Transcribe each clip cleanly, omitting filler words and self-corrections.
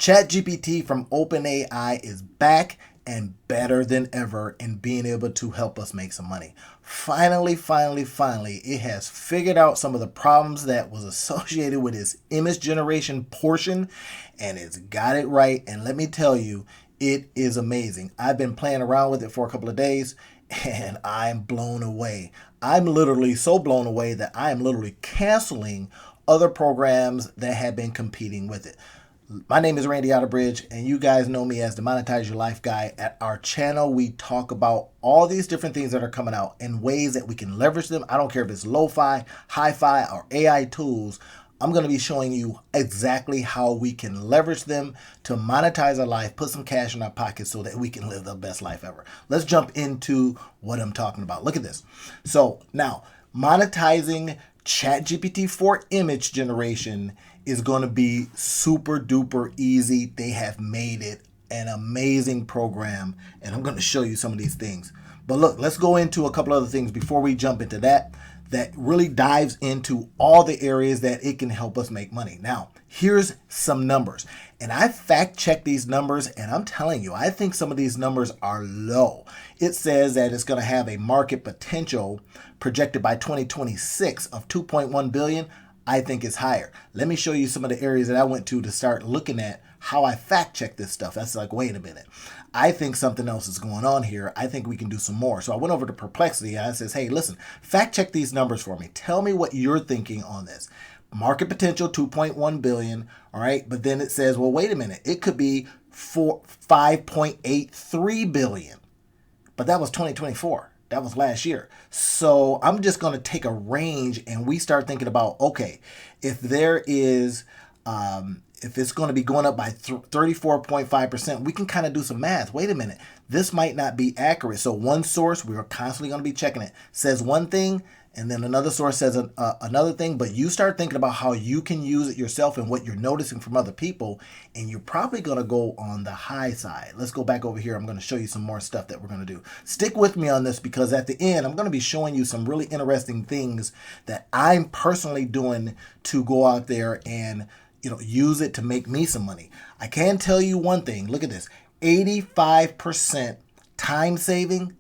ChatGPT from OpenAI is back and better than ever in being able to help us make some money. Finally, it has figured out some of the problems that was associated with its image generation portion, and it's got it right. And let me tell you, it is amazing. I've been playing around with it for a couple of days, and I'm blown away. I'm literally so blown away that I am literally canceling other programs that have been competing with it. My name is Randy Outerbridge, and you guys know me as the Monetize Your Life guy. At our channel, we talk about all these different things that are coming out and ways that we can leverage them. I don't care if it's lo-fi, hi-fi, or AI tools. I'm going to be showing you exactly how we can leverage them to monetize our life, put some cash in our pockets so that we can live the best life ever. Let's jump into what I'm talking about. Look at this. So now, monetizing ChatGPT-4 image generation is going to be super duper easy. They have made it an amazing program, and I'm going to show you some of these things. But look, let's go into a couple other things before we jump into that really dives into all the areas that it can help us make money. Now, here's some numbers. And I fact checked these numbers, and I'm telling you, I think some of these numbers are low. It says that it's going to have a market potential projected by 2026 of 2.1 billion. I think it's higher. Let me show you some of the areas that I went to start looking at how I fact check this stuff. That's like, wait a minute. I think something else is going on here. I think we can do some more. So I went over to Perplexity and I says, hey, listen, fact check these numbers for me. Tell me what you're thinking on this. Market potential, 2.1 billion. All right. But then it says, well, wait a minute. It could be 5.83 billion. But that was 2024. That was last year. So I'm just going to take a range and we start thinking about, okay, if there is, if it's going to be going up by 34.5%, we can kind of do some math. Wait a minute. This might not be accurate. So one source, we're constantly going to be checking it, says one thing, and then another source says another thing. But you start thinking about how you can use it yourself and what you're noticing from other people, and you're probably going to go on the high side. Let's go back over here. I'm going to show you some more stuff that we're going to do. Stick with me on this because at the end, I'm going to be showing you some really interesting things that I'm personally doing to go out there and use it to make me some money. I can tell you one thing. Look at this. 85% time saving.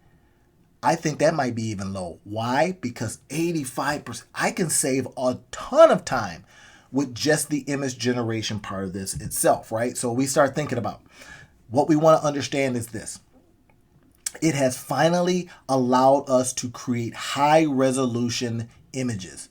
I think that might be even low. Why? Because 85%, I can save a ton of time with just the image generation part of this itself, right? So we start thinking about what we want to understand is this. It has finally allowed us to create high resolution images.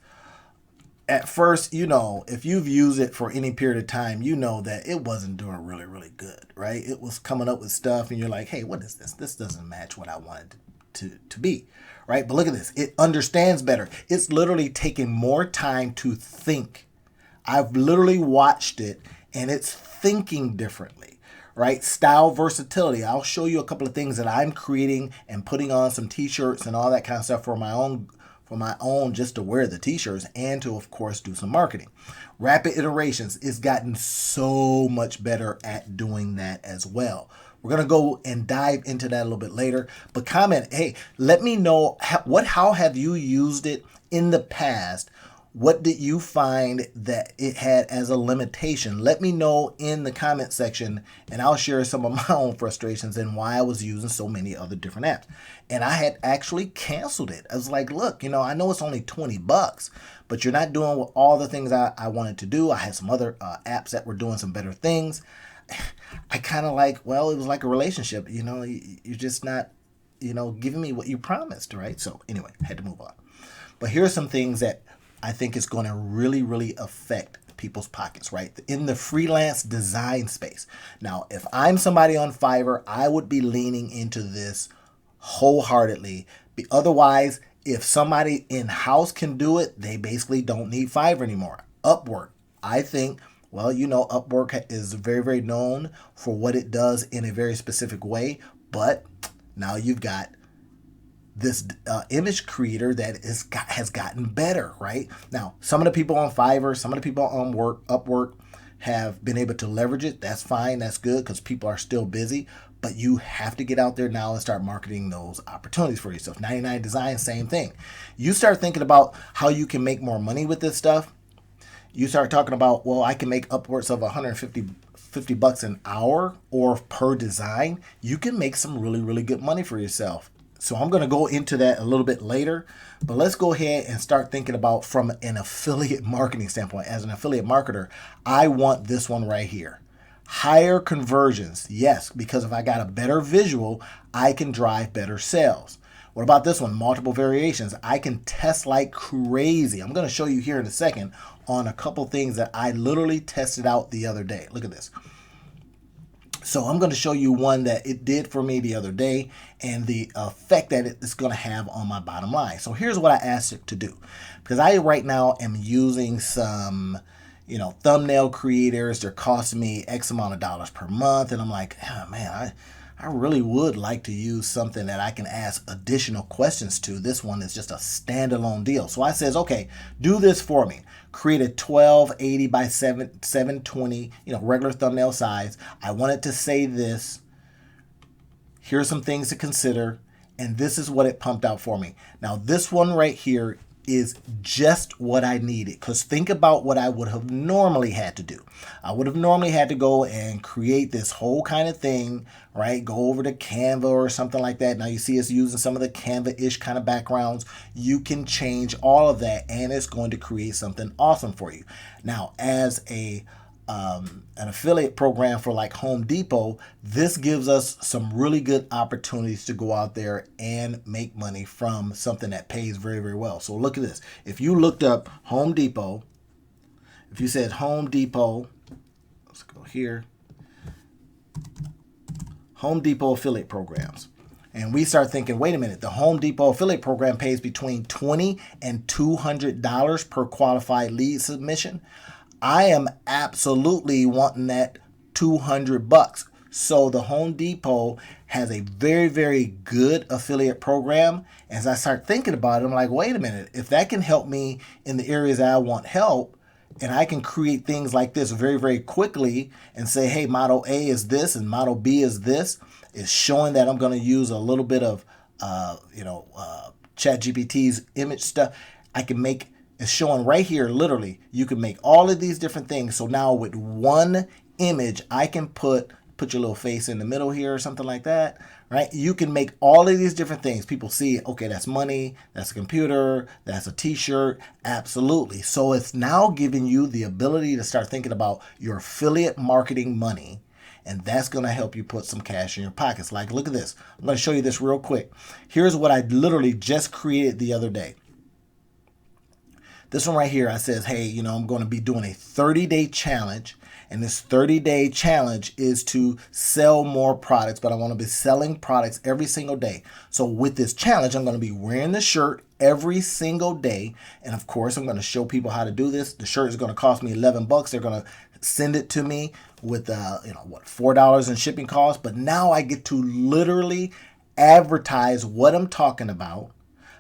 At first, if you've used it for any period of time, you know that it wasn't doing really, really good, right? It was coming up with stuff and you're like, hey, what is this? This doesn't match what I wanted to be, right? But look at this. It understands better. It's literally taking more time to think. I've literally watched it and it's thinking differently, right? Style versatility. I'll show you a couple of things that I'm creating and putting on some t-shirts and all that kind of stuff for my own just to wear the t-shirts and to, of course, do some marketing. Rapid iterations. It's gotten so much better at doing that as well. We're going to go and dive into that a little bit later. But comment, hey, let me know how have you used it in the past? What did you find that it had as a limitation? Let me know in the comment section and I'll share some of my own frustrations and why I was using so many other different apps. And I had actually canceled it. I was like, look, I know it's only $20, but you're not doing all the things I wanted to do. I had some other apps that were doing some better things. I kind of it was like a relationship, you're just not, giving me what you promised, right? So anyway, I had to move on. But here are some things that I think is going to really, really affect people's pockets, right? In the freelance design space. Now, if I'm somebody on Fiverr, I would be leaning into this wholeheartedly. Otherwise, if somebody in-house can do it, they basically don't need Fiverr anymore. Upwork, I think, Upwork is very, very known for what it does in a very specific way, but now you've got this image creator that has gotten better, right? Now, some of the people on Fiverr, some of the people on Upwork have been able to leverage it. That's fine. That's good because people are still busy. But you have to get out there now and start marketing those opportunities for yourself. 99 Design, same thing. You start thinking about how you can make more money with this stuff. You start talking about, well, I can make upwards of 150 bucks an hour or per design. You can make some really, really good money for yourself. So I'm going to go into that a little bit later, but let's go ahead and start thinking about from an affiliate marketing standpoint. As an affiliate marketer, I want this one right here. Higher conversions. Yes, because if I got a better visual, I can drive better sales. What about this one? Multiple variations. I can test like crazy. I'm going to show you here in a second on a couple things that I literally tested out the other day. Look at this. So I'm going to show you one that it did for me the other day and the effect that it's going to have on my bottom line. So here's what I asked it to do. Because I right now am using some, thumbnail creators. They're costing me X amount of dollars per month. And I'm like, oh, man, I really would like to use something that I can ask additional questions to. This one is just a standalone deal. So I says, okay, do this for me. Create a 1280 by 720, regular thumbnail size. I want it to say this. Here's some things to consider. And this is what it pumped out for me. Now, this one right here is just what I needed. Because think about what I would have normally had to do. I would have normally had to go and create this whole kind of thing, right? Go over to Canva or something like that. Now you see us using some of the Canva-ish kind of backgrounds. You can change all of that and it's going to create something awesome for you. Now, as an affiliate program for like Home Depot, this gives us some really good opportunities to go out there and make money from something that pays very, very well. So look at this. If you looked up Home Depot, if you said Home Depot, let's go here, Home Depot affiliate programs. And we start thinking, wait a minute, the Home Depot affiliate program pays between $20 and $200 per qualified lead submission. I am absolutely wanting that 200 bucks. So the Home Depot has a very, very good affiliate program. As I start thinking about it, I'm like, wait a minute, if that can help me in the areas that I want help, and I can create things like this very, very quickly and say, hey, model A is this and model B is this, is showing that I'm going to use a little bit of, ChatGPT's image stuff. I can make it's showing right here, literally, you can make all of these different things. So now with one image, I can put your little face in the middle here or something like that, right? You can make all of these different things. People see, okay, that's money, that's a computer, that's a t-shirt. Absolutely. So it's now giving you the ability to start thinking about your affiliate marketing money. And that's going to help you put some cash in your pockets. Like, look at this. I'm going to show you this real quick. Here's what I literally just created the other day. This one right here, I says, hey, I'm going to be doing a 30-day challenge. And this 30-day challenge is to sell more products, but I want to be selling products every single day. So with this challenge, I'm going to be wearing the shirt every single day. And of course, I'm going to show people how to do this. The shirt is going to cost me 11 bucks. They're going to send it to me with, $4 in shipping costs. But now I get to literally advertise what I'm talking about.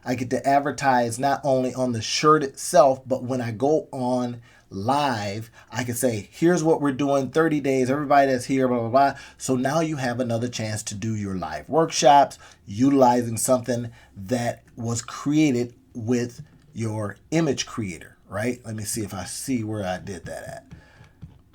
I get to advertise not only on the shirt itself, but when I go on live, I can say, here's what we're doing, 30 days, everybody that's here, blah, blah, blah. So now you have another chance to do your live workshops, utilizing something that was created with your image creator, right? Let me see if I see where I did that at.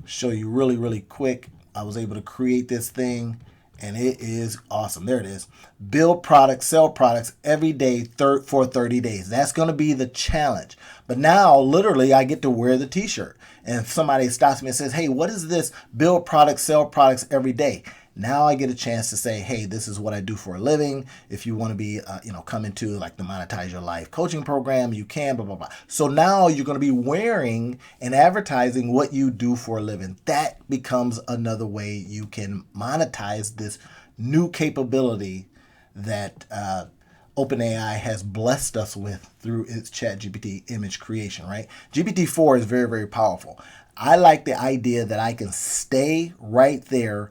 Show you really, really quick. I was able to create this thing. And it is awesome. There it is. Build products, sell products every day for 30 days. That's going to be the challenge. But now, literally, I get to wear the t-shirt. And if somebody stops me and says, hey, what is this? Build products, sell products every day. Now I get a chance to say, hey, this is what I do for a living. If you want to be, come into like the Monetize Your Life coaching program, you can, blah, blah, blah. So now you're going to be wearing and advertising what you do for a living. That becomes another way you can monetize this new capability that OpenAI has blessed us with through its ChatGPT image creation, right? GPT-4 is very, very powerful. I like the idea that I can stay right there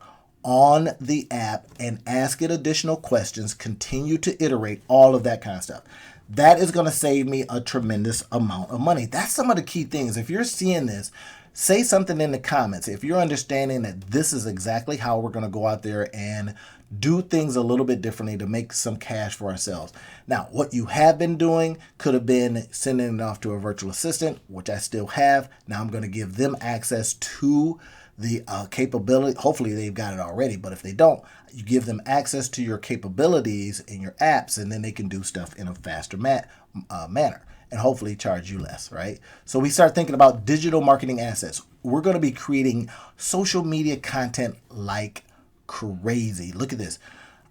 on the app and ask it additional questions, continue to iterate, all of that kind of stuff. That is going to save me a tremendous amount of money. That's some of the key things. If you're seeing this, say something in the comments if you're understanding that this is exactly how we're going to go out there and do things a little bit differently to make some cash for ourselves. Now, what you have been doing could have been sending it off to a virtual assistant, which I still have. Now I'm going to give them access to the capability. Hopefully they've got it already, but if they don't, you give them access to your capabilities in your apps, and then they can do stuff in a faster manner and hopefully charge you less, right? So we start thinking about digital marketing assets. We're going to be creating social media content like crazy. Look at this.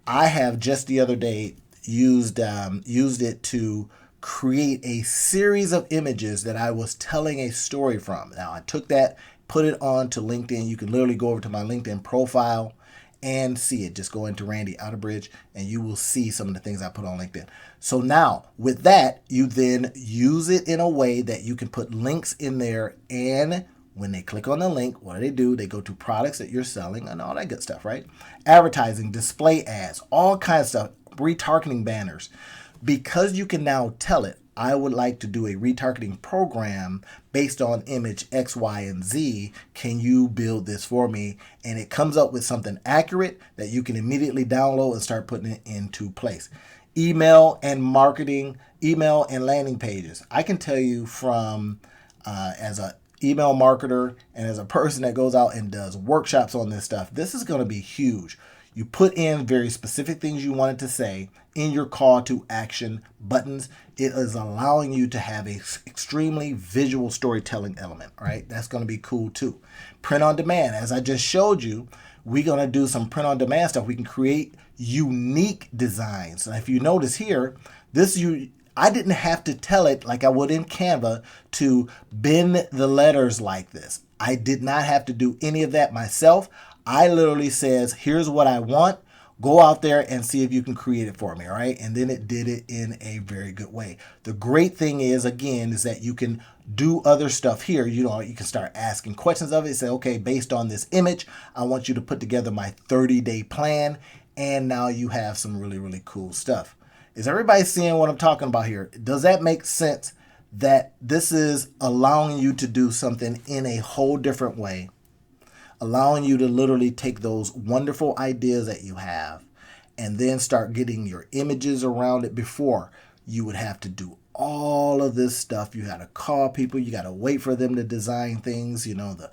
I have just the other day used it to create a series of images that I was telling a story from. Now I took that, put it on to LinkedIn. You can literally go over to my LinkedIn profile and see it. Just go into Randy Outerbridge and you will see some of the things I put on LinkedIn. So now with that, you then use it in a way that you can put links in there, and when they click on the link, what do? They go to products that you're selling and all that good stuff, right? Advertising, display ads, all kinds of stuff, retargeting banners. Because you can now tell it, I would like to do a retargeting program based on image X, Y, and Z. Can you build this for me? And it comes up with something accurate that you can immediately download and start putting it into place. Email and marketing, email and landing pages. I can tell you from as a email marketer and as a person that goes out and does workshops on this stuff, this is going to be huge. You put in very specific things you wanted to say in your call to action buttons. It is allowing you to have a extremely visual storytelling element, right? That's going to be cool too. Print on demand. As I just showed you, we're going to do some print on demand stuff. We can create unique designs. And if you notice here, I didn't have to tell it like I would in Canva to bend the letters like this. I did not have to do any of that myself. I literally says, here's what I want. Go out there and see if you can create it for me, all right? And then it did it in a very good way. The great thing is, again, is that you can do other stuff here. You can start asking questions of it. Say, okay, based on this image, I want you to put together my 30-day plan. And now you have some really, really cool stuff. Is everybody seeing what I'm talking about here? Does that make sense that this is allowing you to do something in a whole different way? Allowing you to literally take those wonderful ideas that you have and then start getting your images around it. Before, you would have to do all of this stuff. You got to call people. You got to wait for them to design things. The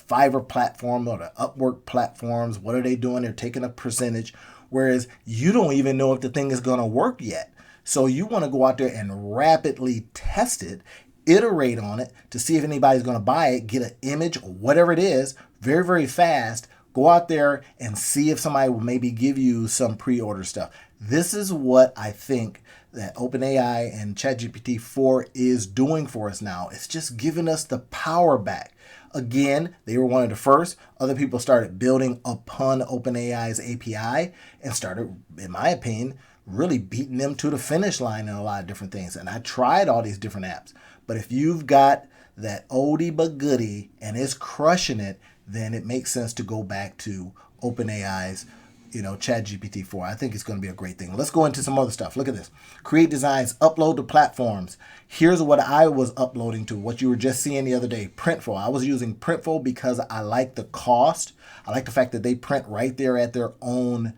Fiverr platform or the Upwork platforms, what are they doing? They're taking a percentage, whereas you don't even know if the thing is going to work yet. So you want to go out there and rapidly test it, iterate on it to see if anybody's going to buy it, get an image or whatever it is, very, very fast. Go out there and see if somebody will maybe give you some pre-order stuff. This is what I think that OpenAI and ChatGPT-4 is doing for us now. It's just giving us the power back. Again, they were one of the first. Other people started building upon OpenAI's API and started, in my opinion, really beating them to the finish line in a lot of different things. And I tried all these different apps. But if you've got that oldie but goodie and it's crushing it, then it makes sense to go back to OpenAI's ChatGPT-4. I think it's going to be a great thing. Let's go into some other stuff. Look at this. Create designs, upload to platforms. Here's what I was uploading to, what you were just seeing the other day, Printful. I was using Printful because I like the cost. I like the fact that they print right there at their own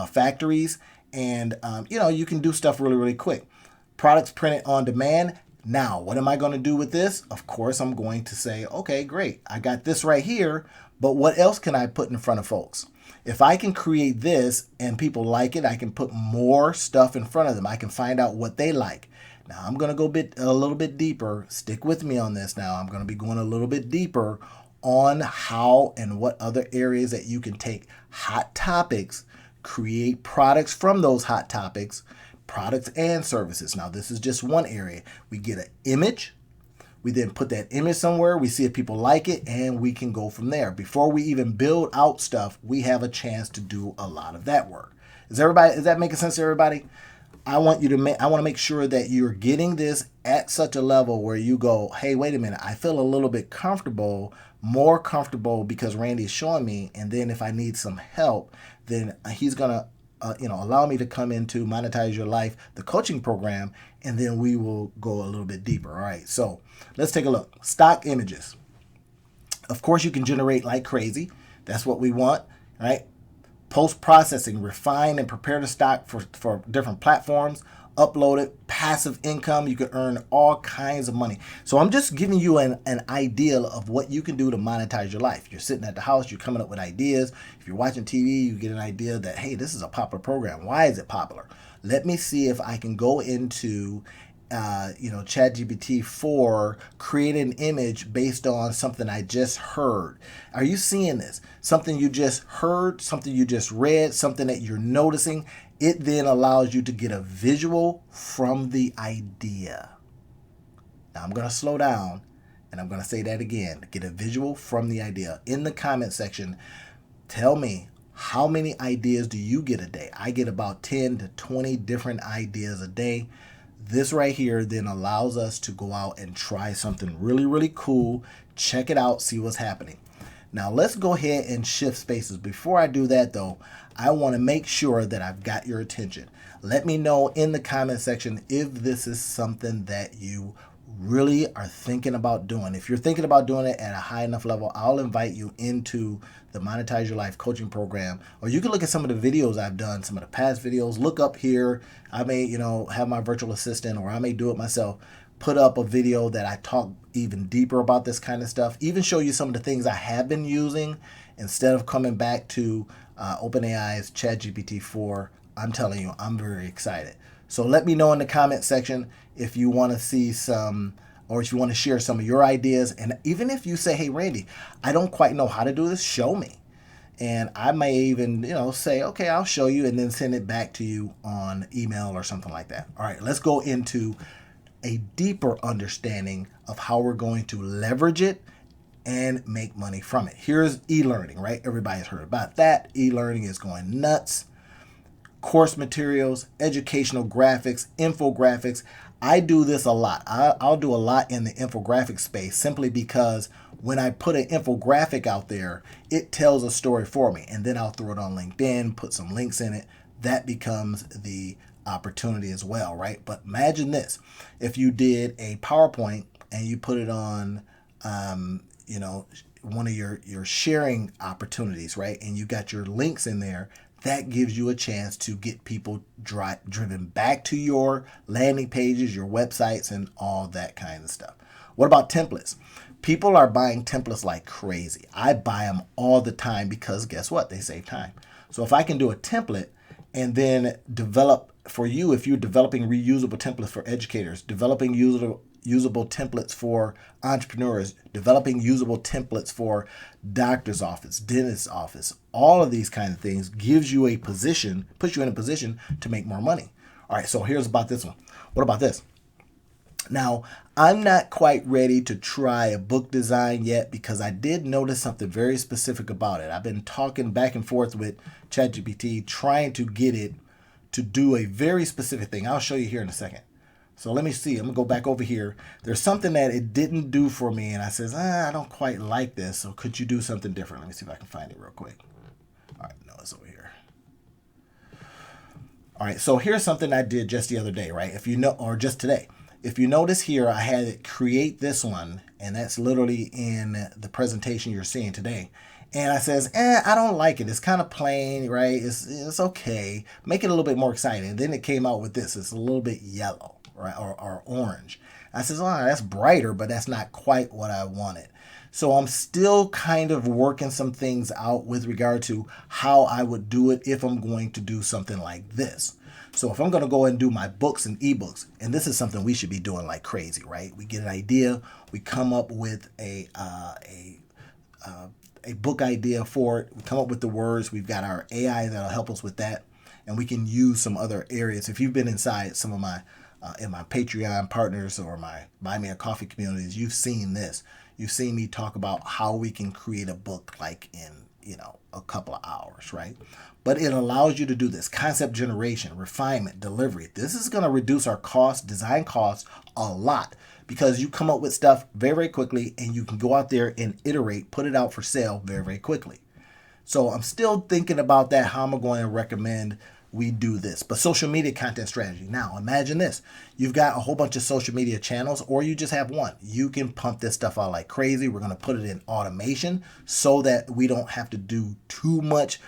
factories. And, you can do stuff really, really quick. Products printed on demand. Now, what am I going to do with this? Of course, I'm going to say, okay, great. I got this right here, but what else can I put in front of folks? If I can create this and people like it, I can put more stuff in front of them. I can find out what they like. Now, I'm going to go a little bit deeper. Stick with me on this now. I'm going to be going a little bit deeper on how and what other areas that you can take hot topics, create products from those hot topics, products and services. Now, this is just one area. We get an image. We then put that image somewhere. We see if people like it, and we can go from there. Before we even build out stuff, we have a chance to do a lot of that work. Is that making sense to everybody? I want to make sure that you're getting this at such a level where you go, hey, wait a minute, I feel a little bit more comfortable because Randy's showing me, and then if I need some help, then he's gonna allow me to come into Monetize Your Life, the coaching program, and then we will go a little bit deeper. All right, so let's take a look. Stock images. Of course, you can generate like crazy. That's what we want, right? Post-processing, refine and prepare the stock for different platforms, upload it, passive income. You can earn all kinds of money. So I'm just giving you an idea of what you can do to monetize your life. You're sitting at the house, you're coming up with ideas. If you're watching TV, you get an idea that, hey, this is a popular program. Why is it popular? Let me see if I can go into ChatGPT-4, create an image based on something I just heard. Are you seeing this? Something you just heard, something you just read, something that you're noticing. It then allows you to get a visual from the idea. Now I'm going to slow down and I'm going to say that again. Get a visual from the idea. In the comment section, tell me, how many ideas do you get a day? I get about 10 to 20 different ideas a day. This right here then allows us to go out and try something really, really cool. Check it out, see what's happening. Now let's go ahead and shift spaces. Before I do that though, I want to make sure that I've got your attention. Let me know in the comment section if this is something that you really are thinking about doing. If you're thinking about doing it at a high enough level, I'll invite you into the Monetize Your Life coaching program. Or you can look at some of the videos I've done, some of the past videos. Look up here. I may, have my virtual assistant, or I may do it myself. Put up a video that I talk even deeper about this kind of stuff. Even show you some of the things I have been using instead of coming back to OpenAI's ChatGPT-4. I'm telling you, I'm very excited. So let me know in the comment section if you want to see some, or if you want to share some of your ideas. And even if you say, hey, Randy, I don't quite know how to do this, show me. And I may even, say, okay, I'll show you, and then send it back to you on email or something like that. All right, let's go into a deeper understanding of how we're going to leverage it and make money from it. Here's e-learning, right? Everybody's heard about that. E-learning is going nuts. Course materials, educational graphics, infographics. I do this a lot. I'll do a lot in the infographic space simply because when I put an infographic out there, it tells a story for me. And then I'll throw it on LinkedIn, put some links in it. That becomes the opportunity as well, right? But imagine this. If you did a PowerPoint and you put it on, one of your sharing opportunities, right? And you got your links in there, that gives you a chance to get people driven back to your landing pages, your websites, and all that kind of stuff. What about templates? People are buying templates like crazy. I buy them all the time because guess what? They save time. So if I can do a template and then develop for you, if you're developing reusable templates for educators, developing usable templates for entrepreneurs, developing usable templates for doctor's office, dentist's office, all of these kind of things gives you a position, puts you in a position to make more money. All right, so here's about this one. What about this? Now, I'm not quite ready to try a book design yet because I did notice something very specific about it. I've been talking back and forth with ChatGPT, trying to get it to do a very specific thing. I'll show you here in a second. So let me see. I'm going to go back over here. There's something that it didn't do for me, and I says, I don't quite like this, so could you do something different? Let me see if I can find it real quick. All right, no, it's over here. All right, so here's something I did just the other day, right? Or just today. If you notice here, I had it create this one, and that's literally in the presentation you're seeing today. And I says, I don't like it. It's kind of plain, right? It's okay. Make it a little bit more exciting. And then it came out with this. It's a little bit yellow, right? Or orange. I says, that's brighter, but that's not quite what I wanted. So I'm still kind of working some things out with regard to how I would do it if I'm going to do something like this. So if I'm going to go and do my books and ebooks, and this is something we should be doing like crazy, right? We get an idea, we come up with a book idea for it. We come up with the words. We've got our AI that'll help us with that, and we can use some other areas. If you've been inside some of my in my Patreon partners or my Buy Me a Coffee communities, you've seen this. You've seen me talk about how we can create a book like in a couple of hours, right? But it allows you to do this concept generation, refinement, delivery. This is going to reduce our design costs a lot because you come up with stuff very, very quickly and you can go out there and iterate, put it out for sale very, very quickly. So I'm still thinking about that, how I'm going to recommend we do this. But social media content strategy. Now, imagine this. You've got a whole bunch of social media channels, or you just have one. You can pump this stuff out like crazy. We're going to put it in automation so that we don't have to do too much,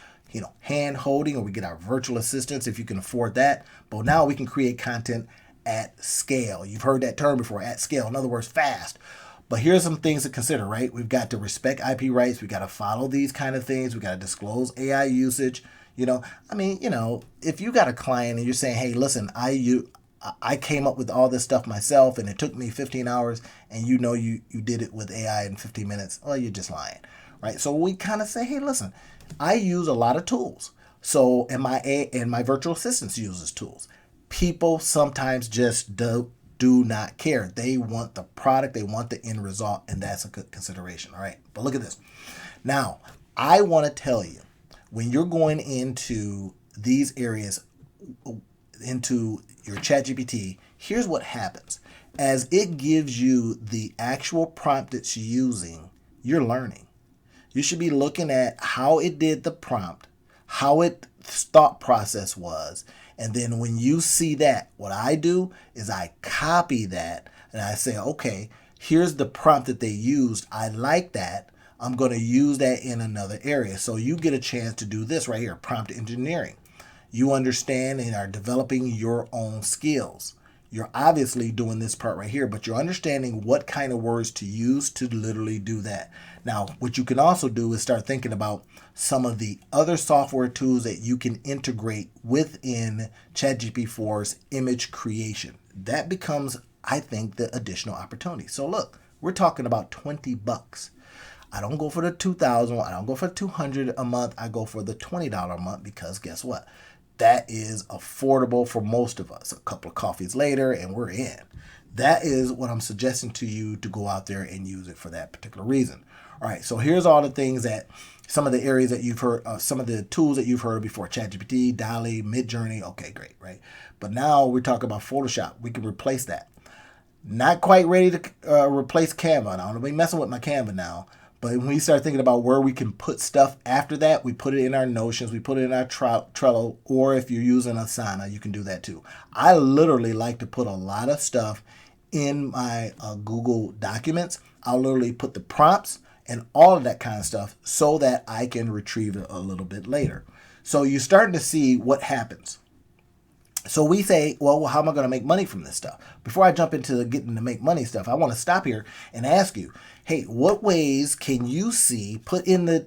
hand holding, or we get our virtual assistants if you can afford that. But now we can create content at scale. You've heard that term before, at scale. In other words, fast. But here's some things to consider, right? We've got to respect IP rights. We got to follow these kind of things. We got to disclose AI usage. If you got a client and you're saying, hey, listen, I came up with all this stuff myself and it took me 15 hours and you did it with AI in 15 minutes, well, you're just lying, right? So we kind of say, hey, listen, I use a lot of tools. So, and my virtual assistants uses tools. People sometimes just do not care. They want the product, they want the end result, and that's a good consideration. All right. But look at this. Now, I want to tell you, when you're going into these areas, into your ChatGPT, here's what happens. As it gives you the actual prompt it's using, you're learning. You should be looking at how it did the prompt, how its thought process was, and then when you see that, what I do is I copy that and I say, okay, here's the prompt that they used. I like that. I'm going to use that in another area. So you get a chance to do this right here, prompt engineering. You understand and are developing your own skills. You're obviously doing this part right here, but you're understanding what kind of words to use to literally do that. Now, what you can also do is start thinking about some of the other software tools that you can integrate within ChatGPT-4's image creation. That becomes, I think, the additional opportunity. So look, we're talking about $20. I don't go for the $2,000. I don't go for $200 a month. I go for the $20 a month because guess what? That is affordable for most of us. A couple of coffees later and we're in. That is what I'm suggesting to you to go out there and use it for that particular reason. All right, so here's all the things that, some of the areas that you've heard, some of the tools that you've heard before, ChatGPT, DALL-E, Midjourney. Okay, great, right? But now we're talking about Photoshop. We can replace that. Not quite ready to replace Canva. Now, I'm going to be messing with my Canva now. But when we start thinking about where we can put stuff after that, we put it in our Notions, we put it in our Trello, or if you're using Asana, you can do that too. I literally like to put a lot of stuff in my Google Documents. I'll literally put the prompts and all of that kind of stuff so that I can retrieve it a little bit later. So you're starting to see what happens. So we say, well, how am I going to make money from this stuff? Before I jump into getting to make money stuff, I want to stop here and ask you, hey, what ways can you see? Put in the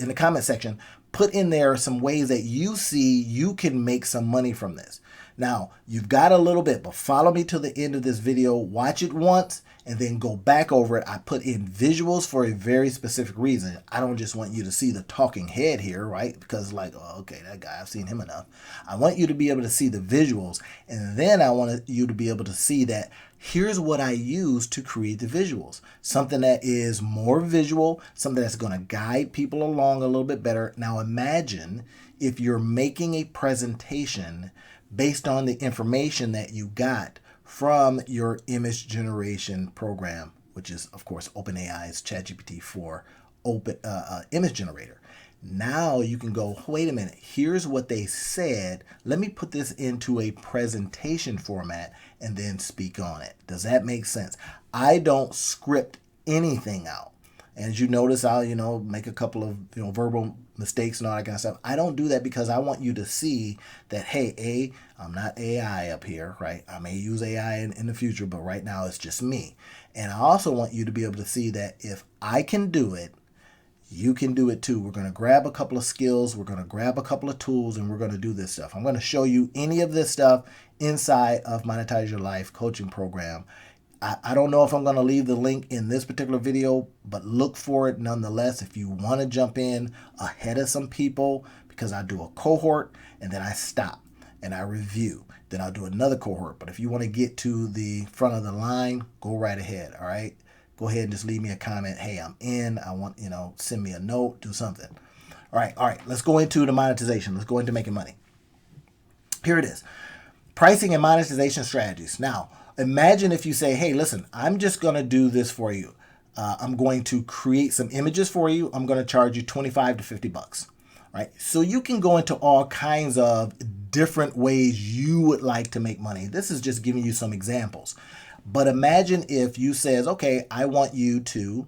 in the comment section, put in there some ways that you see you can make some money from this. Now, you've got a little bit, but follow me to the end of this video. Watch it once and then go back over it. I put in visuals for a very specific reason. I don't just want you to see the talking head here, right? Because like, oh, okay, that guy, I've seen him enough. I want you to be able to see the visuals. And then I want you to be able to see that here's what I use to create the visuals. Something that is more visual, something that's going to guide people along a little bit better. Now imagine if you're making a presentation based on the information that you got from your image generation program, which is, of course, OpenAI's ChatGPT-4 image generator. Now you can go, wait a minute, here's what they said. Let me put this into a presentation format and then speak on it. Does that make sense? I don't script anything out. As you notice, I'll, make a couple of, verbal mistakes and all that kind of stuff. I don't do that because I want you to see that, hey, I'm not AI up here, right? I may use AI in the future, but right now it's just me. And I also want you to be able to see that if I can do it, you can do it too. We're going to grab a couple of skills. We're going to grab a couple of tools and we're going to do this stuff. I'm going to show you any of this stuff inside of Monetize Your Life coaching program. I don't know if I'm going to leave the link in this particular video, but look for it nonetheless if you want to jump in ahead of some people, because I do a cohort and then I stop and I review. Then I'll do another cohort. But if you want to get to the front of the line, go right ahead. All right. Go ahead and just leave me a comment. Hey, I'm in. I want, send me a note, do something. All right. Let's go into the monetization. Let's go into making money. Here it is. Pricing and monetization strategies. Now, imagine if you say, hey, listen, I'm just going to do this for you. I'm going to create some images for you. I'm going to charge you $25 to $50. right? So you can go into all kinds of different ways you would like to make money. This is just giving you some examples. But imagine if you says, okay, I want you to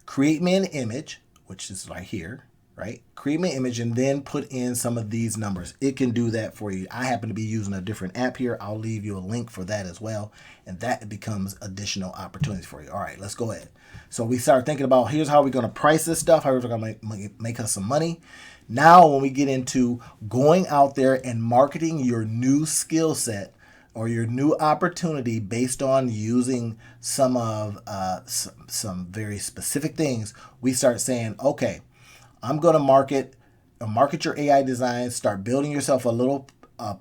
create me an image, which is right here, right? Create me an image and then put in some of these numbers. It can do that for you. I happen to be using a different app here. I'll leave you a link for that as well. And that becomes additional opportunities for you. All right, let's go ahead. So we start thinking about here's how we're going to price this stuff, how we're going to make us some money. Now, when we get into going out there and marketing your new skill set or your new opportunity based on using some of some very specific things, we start saying, okay, I'm going to market your AI design, start building yourself a little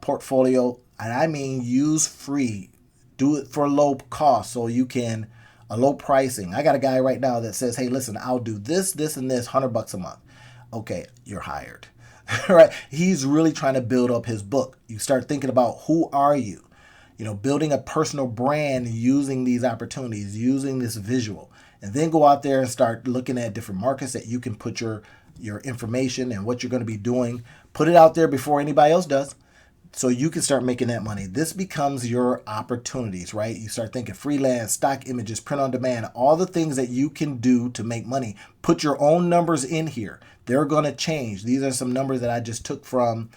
portfolio, and I mean use free, do it for low cost so you can a low pricing. I got a guy right now that says, hey, listen, I'll do this, this, and this, $100 a month. Okay, you're hired. Right? He's really trying to build up his book. You start thinking about who are you? You know, building a personal brand using these opportunities, using this visual, and then go out there and start looking at different markets that you can put your information and what you're going to be doing. Put it out there before anybody else does, so you can start making that money. This becomes your opportunities, right? You start thinking freelance, stock images, print on demand, all the things that you can do to make money. Put your own numbers in here. They're going to change. These are some numbers that I just took from,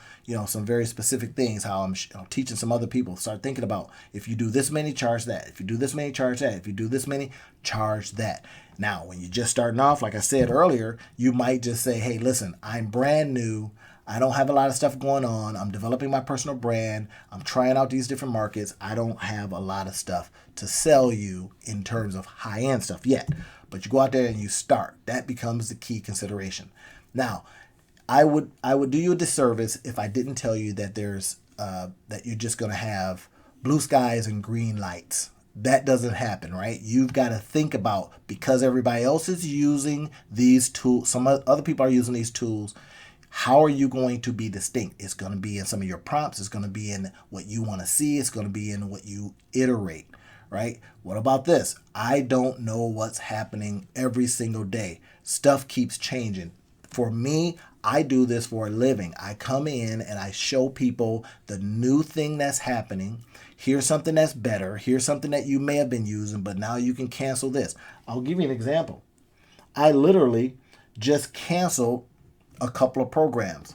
some very specific things, how I'm teaching some other people. Start thinking about if you do this many, charge that. If you do this many, charge that. If you do this many, charge that. Now, when you're just starting off, like I said earlier, you might just say, hey, listen, I'm brand new. I don't have a lot of stuff going on. I'm developing my personal brand. I'm trying out these different markets. I don't have a lot of stuff to sell you in terms of high-end stuff yet. But you go out there and you start. That becomes the key consideration. Now, I would do you a disservice if I didn't tell you that that you're just going to have blue skies and green lights. That doesn't happen, right? You've got to think about, because everybody else is using these tools, some other people are using these tools, how are you going to be distinct? It's going to be in some of your prompts. It's going to be in what you want to see. It's going to be in what you iterate, right? What about this? I don't know what's happening every single day. Stuff keeps changing. For me, I do this for a living. I come in and I show people the new thing that's happening. Here's something that's better. Here's something that you may have been using, but now you can cancel this. I'll give you an example. I literally just canceled a couple of programs.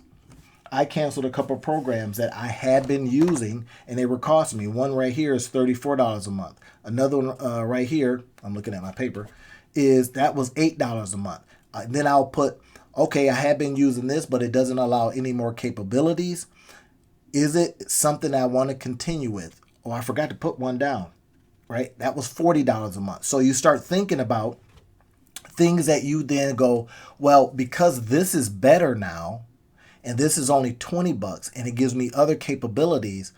I canceled a couple of programs that I had been using and they were costing me. One right here is $34 a month. Another one right here, I'm looking at my paper, that was $8 a month. Then I'll put, okay, I have been using this, but it doesn't allow any more capabilities. Is it something I want to continue with? Oh, I forgot to put one down, right? That was $40 a month. So you start thinking about things that you then go, well, because this is better now, and this is only $20 and it gives me other capabilities,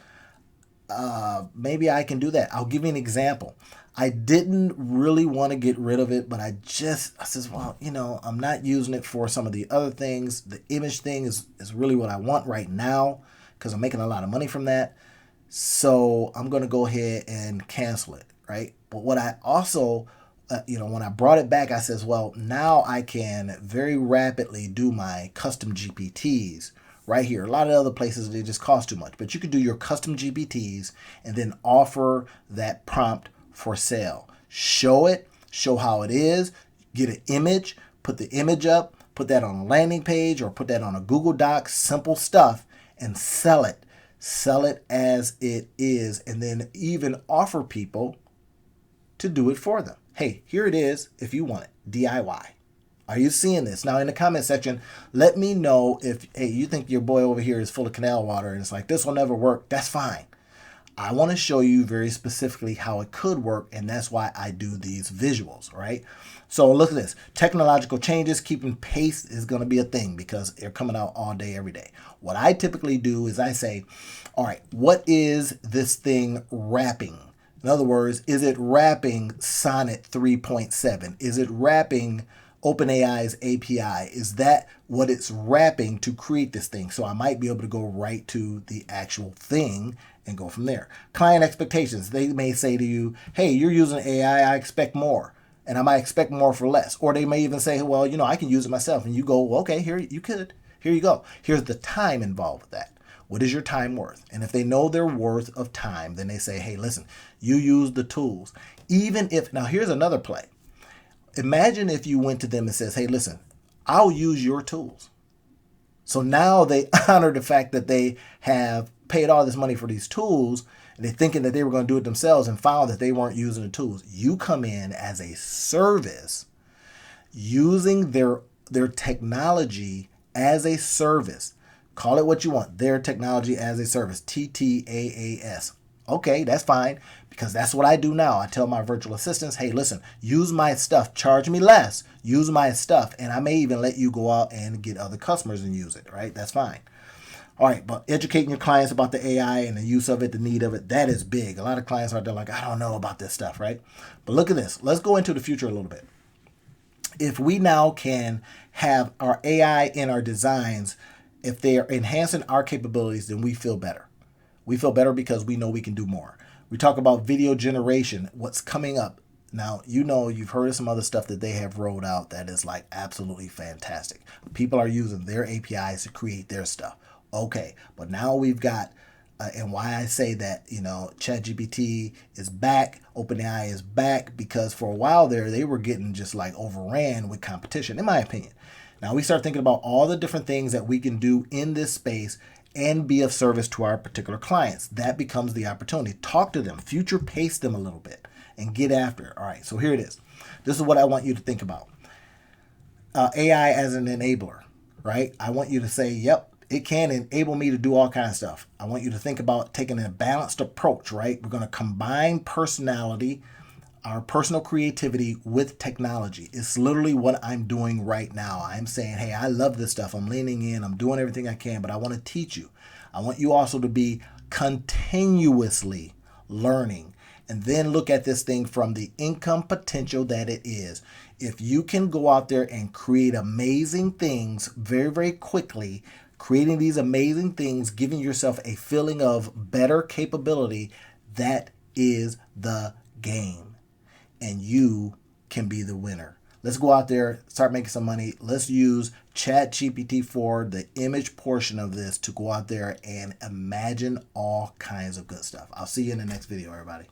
maybe I can do that. I'll give you an example. I didn't really want to get rid of it, but I says, well, I'm not using it for some of the other things. The image thing is really what I want right now because I'm making a lot of money from that. So I'm going to go ahead and cancel it, right? But what I also, when I brought it back, I says, well, now I can very rapidly do my custom GPTs right here. A lot of other places, they just cost too much. But you could do your custom GPTs and then offer that prompt for sale. Show it, show how it is, get an image, put the image up, put that on a landing page or put that on a Google Doc, simple stuff, and sell it. Sell it as it is, and then even offer people to do it for them. Hey, here it is if you want it, DIY. Are you seeing this? Now in the comment section, let me know if, hey, you think your boy over here is full of canal water and it's like, this will never work. That's fine. I want to show you very specifically how it could work, and that's why I do these visuals, right? So look at this. Technological changes, keeping pace is going to be a thing because they're coming out all day, every day. What I typically do is I say, all right, what is this thing wrapping? In other words, is it wrapping Sonnet 3.7? Is it wrapping OpenAI's API? Is that what it's wrapping to create this thing? So I might be able to go right to the actual thing and go from there. Client expectations. They may say to you, hey, you're using AI, I expect more. And I might expect more for less. Or they may even say, well, I can use it myself. And you go, well, okay, here, you could. Here you go. Here's the time involved with that. What is your time worth? And if they know their worth of time, then they say, hey, listen, you use the tools. Even if, now here's another play. Imagine if you went to them and says, hey, listen, I'll use your tools. So now they honor the fact that they have paid all this money for these tools, and they're thinking that they were going to do it themselves and found that they weren't using the tools. You come in as a service using their technology as a service. Call it what you want. Their technology as a service. TTAAS. Okay, that's fine, because that's what I do now. I tell my virtual assistants, hey, listen, use my stuff. Charge me less. Use my stuff. And I may even let you go out and get other customers and use it, right? That's fine. All right, but educating your clients about the AI and the use of it, the need of it, that is big. A lot of clients are there like, I don't know about this stuff, right? But look at this. Let's go into the future a little bit. If we now can have our AI in our designs, if they are enhancing our capabilities, then we feel better. We feel better because we know we can do more. We talk about video generation, what's coming up. Now, you know, you've heard of some other stuff that they have rolled out that is like absolutely fantastic. People are using their APIs to create their stuff. Okay, but now we've got, and why I say that, you know, ChatGPT is back, OpenAI is back, because for a while there, they were getting just like overran with competition, in my opinion. Now we start thinking about all the different things that we can do in this space and be of service to our particular clients. That becomes the opportunity. Talk to them, future pace them a little bit, and get after it. All right, so here it is. This is what I want you to think about. AI as an enabler, right? I want you to say, yep, it can enable me to do all kinds of stuff. I want you to think about taking a balanced approach, right? We're going to combine personality, our personal creativity with technology. It's literally what I'm doing right now. I'm saying, hey, I love this stuff. I'm leaning in. I'm doing everything I can, but I want to teach you. I want you also to be continuously learning, and then look at this thing from the income potential that it is. If you can go out there and create amazing things very, very quickly, creating these amazing things, giving yourself a feeling of better capability, that is the game. And you can be the winner. Let's go out there, start making some money. Let's use ChatGPT-4, the image portion of this, to go out there and imagine all kinds of good stuff. I'll see you in the next video, everybody.